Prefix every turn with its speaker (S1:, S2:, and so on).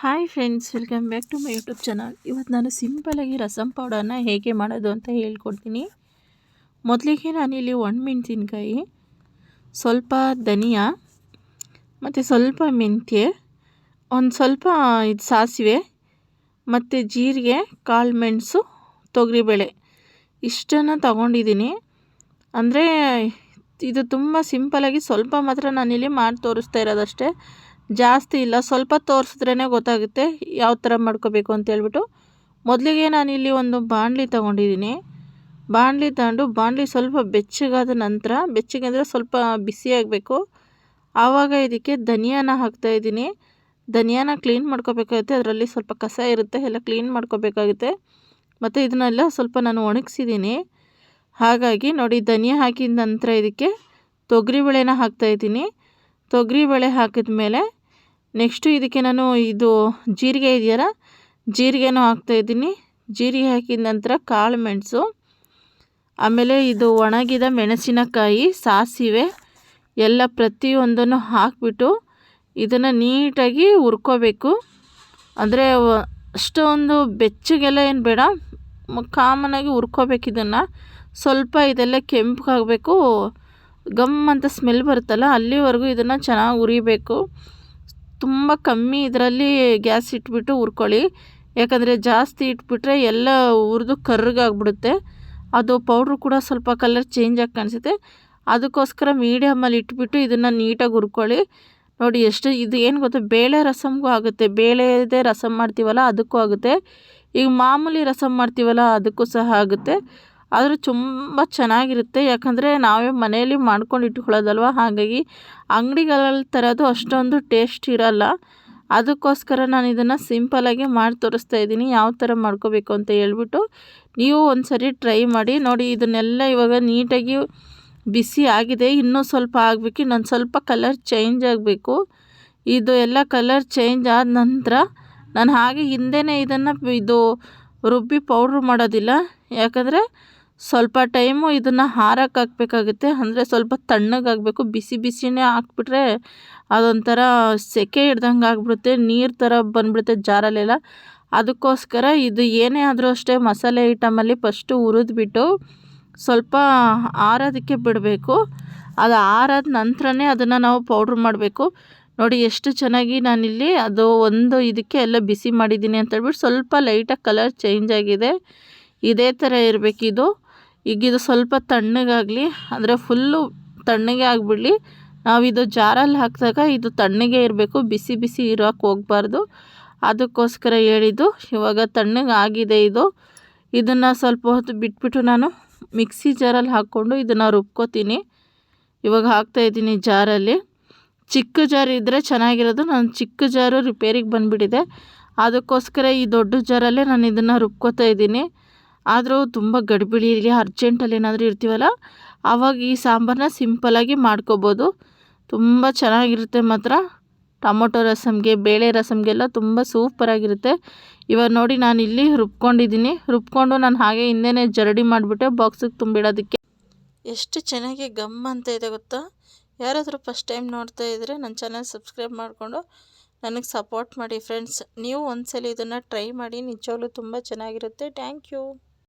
S1: Hi friends, welcome back to my YouTube channel. ಇವತ್ತು ನಾನು ಸಿಂಪಲಾಗಿ ರಸಮ್ ಪೌಡರ್ನ ಹೇಗೆ ಮಾಡೋದು ಅಂತ ಹೇಳ್ಕೊಡ್ತೀನಿ. ಮೊದಲಿಗೆ ನಾನಿಲ್ಲಿ ಒಣಮೆಣಸಿನ್ಕಾಯಿ, ಸ್ವಲ್ಪ ಧನಿಯಾ ಮತ್ತು ಸ್ವಲ್ಪ ಮೆಂತ್ಯ, ಒಂದು ಸ್ವಲ್ಪ ಇದು ಸಾಸಿವೆ ಮತ್ತು ಜೀರಿಗೆ, ಕಾಳು ಮೆಣಸು, ತೊಗರಿಬೇಳೆ ಇಷ್ಟನ್ನು ತಗೊಂಡಿದ್ದೀನಿ. ಅಂದರೆ ಇದು ತುಂಬ ಸಿಂಪಲಾಗಿ ಸ್ವಲ್ಪ ಮಾತ್ರ ನಾನಿಲ್ಲಿ ಮಾಡಿ ತೋರಿಸ್ತಾ ಇರೋದಷ್ಟೇ, ಜಾಸ್ತಿ ಇಲ್ಲ. ಸ್ವಲ್ಪ ತೋರಿಸಿದ್ರೇ ಗೊತ್ತಾಗುತ್ತೆ ಯಾವ ಥರ ಮಾಡ್ಕೋಬೇಕು ಅಂತ ಹೇಳ್ಬಿಟ್ಟು. ಮೊದಲಿಗೆ ನಾನಿಲ್ಲಿ ಒಂದು ಬಾಣಲಿ ತೊಗೊಂಡಿದ್ದೀನಿ. ಬಾಣಲಿ ತಗೊಂಡು ಬಾಣಲಿ ಸ್ವಲ್ಪ ಬೆಚ್ಚಗಾದ ನಂತರ, ಬೆಚ್ಚಗೆ ಅಂದರೆ ಸ್ವಲ್ಪ ಬಿಸಿ ಆಗಬೇಕು, ಆವಾಗ ಇದಕ್ಕೆ ಧನಿಯಾನ ಹಾಕ್ತಾಯಿದ್ದೀನಿ. ಧನಿಯಾನ ಕ್ಲೀನ್ ಮಾಡ್ಕೋಬೇಕಾಗುತ್ತೆ, ಅದರಲ್ಲಿ ಸ್ವಲ್ಪ ಕಸ ಇರುತ್ತೆ, ಎಲ್ಲ ಕ್ಲೀನ್ ಮಾಡ್ಕೋಬೇಕಾಗುತ್ತೆ. ಮತ್ತು ಇದನ್ನೆಲ್ಲ ಸ್ವಲ್ಪ ನಾನು ಒಣಗಿಸಿದ್ದೀನಿ. ಹಾಗಾಗಿ ನೋಡಿ, ಧನಿಯಾ ಹಾಕಿದ ನಂತರ ಇದಕ್ಕೆ ತೊಗರಿಬೇಳೆನ ಹಾಕ್ತಾಯಿದ್ದೀನಿ. ತೊಗರಿಬೇಳೆ ಹಾಕಿದ ಮೇಲೆ ನೆಕ್ಸ್ಟು ಇದಕ್ಕೆ ನಾನು ಇದು ಜೀರಿಗೆ ಇದೆಯಲ್ಲ, ಜೀರಿಗೆನೂ ಹಾಕ್ತಾಯಿದ್ದೀನಿ. ಜೀರಿಗೆ ಹಾಕಿದ ನಂತರ ಕಾಳು ಮೆಣಸು, ಆಮೇಲೆ ಇದು ಒಣಗಿದ ಮೆಣಸಿನಕಾಯಿ, ಸಾಸಿವೆ ಎಲ್ಲ ಪ್ರತಿಯೊಂದನ್ನು ಹಾಕಿಬಿಟ್ಟು ಇದನ್ನು ನೀಟಾಗಿ ಹುರ್ಕೋಬೇಕು. ಅಂದರೆ ಅಷ್ಟೊಂದು ಬೆಚ್ಚಗೆಲ್ಲ ಏನು ಬೇಡ, ಕಾಮನಾಗಿ ಹುರ್ಕೋಬೇಕು. ಇದನ್ನು ಸ್ವಲ್ಪ ಇದೆಲ್ಲ ಕೆಂಪಗಾಗಬೇಕು, ಗಮ್ ಅಂತ ಸ್ಮೆಲ್ ಬರುತ್ತಲ್ಲ, ಅಲ್ಲಿವರೆಗೂ ಇದನ್ನು ಚೆನ್ನಾಗಿ ಹುರಿಬೇಕು. ತುಂಬ ಕಮ್ಮಿ ಇದರಲ್ಲಿ ಗ್ಯಾಸ್ ಇಟ್ಬಿಟ್ಟು ಹುರ್ಕೊಳ್ಳಿ, ಯಾಕಂದರೆ ಜಾಸ್ತಿ ಇಟ್ಬಿಟ್ರೆ ಎಲ್ಲ ಹುರಿದು ಕರ್ರಗಾಗ್ಬಿಡುತ್ತೆ. ಅದು ಪೌಡ್ರು ಕೂಡ ಸ್ವಲ್ಪ ಕಲರ್ ಚೇಂಜ್ ಆಗಿ ಕಾಣಿಸುತ್ತೆ. ಅದಕ್ಕೋಸ್ಕರ ಮೀಡಿಯಮಲ್ಲಿ ಇಟ್ಬಿಟ್ಟು ಇದನ್ನು ನೀಟಾಗಿ ಹುರ್ಕೊಳ್ಳಿ. ನೋಡಿ ಎಷ್ಟು, ಇದು ಏನು ಗೊತ್ತಾ, ಬೇಳೆ ರಸಮ್ಗೂ ಆಗುತ್ತೆ, ಬೇಳೆದೇ ರಸಮ್ ಮಾಡ್ತೀವಲ್ಲ ಅದಕ್ಕೂ ಆಗುತ್ತೆ, ಈಗ ಮಾಮೂಲಿ ರಸಮ್ ಮಾಡ್ತೀವಲ್ಲ ಅದಕ್ಕೂ ಸಹ ಆಗುತ್ತೆ. ಆದರೂ ತುಂಬ ಚೆನ್ನಾಗಿರುತ್ತೆ, ಯಾಕಂದರೆ ನಾವೇ ಮನೆಯಲ್ಲಿ ಮಾಡ್ಕೊಂಡು ಇಟ್ಕೊಳ್ಳೋದಲ್ವ, ಹಾಗಾಗಿ ಅಂಗಡಿಗಳಲ್ಲಿ ತರೋದು ಅಷ್ಟೊಂದು ಟೇಸ್ಟ್ ಇರೋಲ್ಲ. ಅದಕ್ಕೋಸ್ಕರ ನಾನು ಇದನ್ನು ಸಿಂಪಲಾಗಿ ಮಾಡಿ ತೋರಿಸ್ತಾ ಇದ್ದೀನಿ, ಯಾವ ಥರ ಮಾಡ್ಕೋಬೇಕು ಅಂತ ಹೇಳ್ಬಿಟ್ಟು. ನೀವು ಒಂದು ಸರಿ ಟ್ರೈ ಮಾಡಿ ನೋಡಿ. ಇದನ್ನೆಲ್ಲ ಇವಾಗ ನೀಟಾಗಿ ಬಿಸಿ ಆಗಿದೆ, ಇನ್ನೂ ಸ್ವಲ್ಪ ಆಗಬೇಕು, ಇನ್ನೊಂದು ಸ್ವಲ್ಪ ಕಲರ್ ಚೇಂಜ್ ಆಗಬೇಕು. ಇದು ಎಲ್ಲ ಕಲರ್ ಚೇಂಜ್ ಆದ ನಂತರ ನಾನು ಹಾಗೆ ಹಿಂದೆಯೇ ಇದನ್ನು ಇದು ರುಬ್ಬಿ ಪೌಡ್ರು ಮಾಡೋದಿಲ್ಲ, ಯಾಕಂದರೆ ಸ್ವಲ್ಪ ಟೈಮು ಇದನ್ನು ಹಾರಕ್ಕೆ ಹಾಕಬೇಕಾಗುತ್ತೆ. ಅಂದರೆ ಸ್ವಲ್ಪ ತಣ್ಣಗಾಗಬೇಕು, ಬಿಸಿ ಬಿಸಿನೇ ಹಾಕ್ಬಿಟ್ರೆ ಅದೊಂಥರ ಸೆಕೆ ಹಿಡ್ದಂಗೆ ಆಗಿಬಿಡುತ್ತೆ, ನೀರು ಥರ ಬಂದುಬಿಡುತ್ತೆ ಜಾರಲ್ಲೆಲ್ಲ. ಅದಕ್ಕೋಸ್ಕರ ಇದು ಏನೇ ಆದರೂ ಅಷ್ಟೇ, ಮಸಾಲೆ ಐಟಮಲ್ಲಿ ಫಸ್ಟು ಹುರಿದ್ಬಿಟ್ಟು ಸ್ವಲ್ಪ ಆರೋದಕ್ಕೆ ಬಿಡಬೇಕು. ಅದು ಆರಾದ ನಂತರನೇ ಅದನ್ನು ನಾವು ಪೌಡ್ರ್ ಮಾಡಬೇಕು. ನೋಡಿ ಎಷ್ಟು ಚೆನ್ನಾಗಿ ನಾನಿಲ್ಲಿ ಅದು ಒಂದು ಇದಕ್ಕೆ ಎಲ್ಲ ಬಿಸಿ ಮಾಡಿದ್ದೀನಿ ಅಂತ ಹೇಳ್ಬಿಟ್ಟು ಸ್ವಲ್ಪ ಲೈಟಾಗಿ ಕಲರ್ ಚೇಂಜ್ ಆಗಿದೆ. ಇದೇ ಥರ ಇರಬೇಕಿದು. ಈಗ ಇದು ಸ್ವಲ್ಪ ತಣ್ಣಗಾಗಲಿ, ಅಂದರೆ ಫುಲ್ಲು ತಣ್ಣಗೆ ಆಗಿಬಿಡಲಿ. ನಾವಿದು ಜಾರಲ್ಲಿ ಹಾಕಿದಾಗ ಇದು ತಣ್ಣಗೆ ಇರಬೇಕು, ಬಿಸಿ ಬಿಸಿ ಇರೋಕ್ಕೆ ಹೋಗಬಾರ್ದು. ಅದಕ್ಕೋಸ್ಕರ ಹೇಳಿದ್ದು. ಇವಾಗ ತಣ್ಣಗೆ ಆಗಿದೆ ಇದು. ಇದನ್ನು ಸ್ವಲ್ಪ ಹೊತ್ತು ಬಿಟ್ಬಿಟ್ಟು ನಾನು ಮಿಕ್ಸಿ ಜಾರಲ್ಲಿ ಹಾಕ್ಕೊಂಡು ಇದನ್ನು ರುಬ್ಕೋತೀನಿ. ಇವಾಗ ಹಾಕ್ತಾಯಿದ್ದೀನಿ ಜಾರಲ್ಲಿ. ಚಿಕ್ಕ ಜಾರ್ ಇದ್ದರೆ ಚೆನ್ನಾಗಿರೋದು, ನಾನು ಚಿಕ್ಕ ಜಾರು ರಿಪೇರಿಗೆ ಬಂದುಬಿಟ್ಟಿದೆ, ಅದಕ್ಕೋಸ್ಕರ ಈ ದೊಡ್ಡ ಜಾರಲ್ಲೇ ನಾನು ಇದನ್ನು ರುಬ್ಕೋತಾ ಇದ್ದೀನಿ. ಆದರೂ ತುಂಬ ಗಡಿಬಿಡಿ ಇರಲಿ, ಅರ್ಜೆಂಟಲ್ಲಿ ಏನಾದರೂ ಇರ್ತೀವಲ್ಲ ಆವಾಗ ಈ ಸಾಂಬಾರನ್ನ ಸಿಂಪಲಾಗಿ ಮಾಡ್ಕೋಬೋದು, ತುಂಬ ಚೆನ್ನಾಗಿರುತ್ತೆ ಮಾತ್ರ. ಟೊಮೊಟೊ ರಸಮ್ಗೆ, ಬೇಳೆ ರಸಮ್ಗೆಲ್ಲ ತುಂಬ ಸೂಪರಾಗಿರುತ್ತೆ. ಇವಾಗ ನೋಡಿ, ನಾನಿಲ್ಲಿ ರುಬ್ಕೊಂಡಿದ್ದೀನಿ. ರುಬ್ಕೊಂಡು ನಾನು ಹಾಗೆ ಹಿಂದೆಯೇ ಜರಡಿ ಮಾಡಿಬಿಟ್ಟೆ ಬಾಕ್ಸಿಗೆ ತುಂಬಿಡೋದಕ್ಕೆ. ಎಷ್ಟು ಚೆನ್ನಾಗಿ ಗಮ್ ಅಂತ ಇದೆ ಗೊತ್ತಾ. ಯಾರಾದರೂ ಫಸ್ಟ್ ಟೈಮ್ ನೋಡ್ತಾ ಇದ್ದರೆ ನನ್ನ ಚಾನಲ್ ಸಬ್ಸ್ಕ್ರೈಬ್ ಮಾಡಿಕೊಂಡು ನನಗೆ ಸಪೋರ್ಟ್ ಮಾಡಿ ಫ್ರೆಂಡ್ಸ್. ನೀವು ಒಂದ್ಸಲ ಇದನ್ನು ಟ್ರೈ ಮಾಡಿ, ನಿಜವಾಗ್ಲೂ ತುಂಬ ಚೆನ್ನಾಗಿರುತ್ತೆ. Thank you.